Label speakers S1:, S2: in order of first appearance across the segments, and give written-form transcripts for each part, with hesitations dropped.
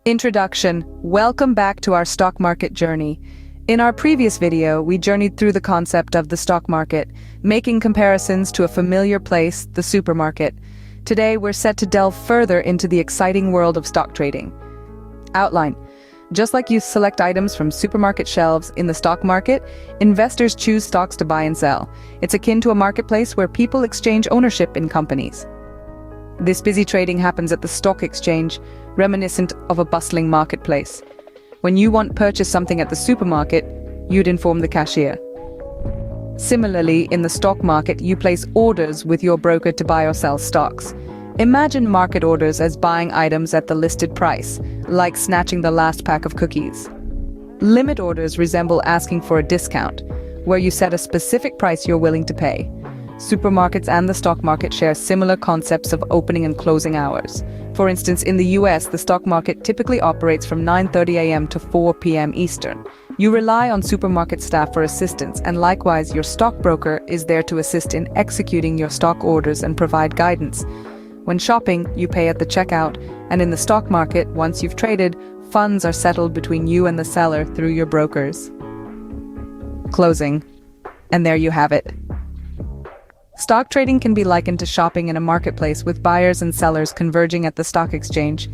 S1: Introduction. Welcome back to our stock market journey. In our previous video, we journeyed through the concept of the stock market, making comparisons to a familiar place, the supermarket. Today, we're set to delve further into the exciting world of stock trading. Outline. Just like you select items from supermarket shelves, in the stock market, investors choose stocks to buy and sell. It's akin to a marketplace where people exchange ownership in companies. This busy trading happens at the stock exchange, reminiscent of a bustling marketplace. When you want to purchase something at the supermarket, you'd inform the cashier. Similarly, in the stock market, you place orders with your broker to buy or sell stocks. Imagine market orders as buying items at the listed price, like snatching the last pack of cookies. Limit orders resemble asking for a discount, where you set a specific price you're willing to pay. Supermarkets and the stock market share similar concepts of opening and closing hours. For instance, in the US, the stock market typically operates from 9:30 a.m. to 4 p.m. Eastern. You rely on supermarket staff for assistance, and likewise, your stockbroker is there to assist in executing your stock orders and provide guidance. When shopping, you pay at the checkout, and in the stock market, once you've traded, funds are settled between you and the seller through your brokers. Closing. And there you have it. Stock trading can be likened to shopping in a marketplace with buyers and sellers converging at the stock exchange.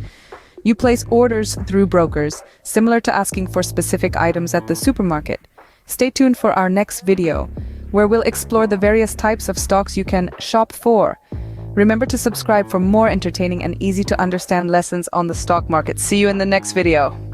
S1: You place orders through brokers, similar to asking for specific items at the supermarket. Stay tuned for our next video, where we'll explore the various types of stocks you can shop for. Remember to subscribe for more entertaining and easy to understand lessons on the stock market. See you in the next video.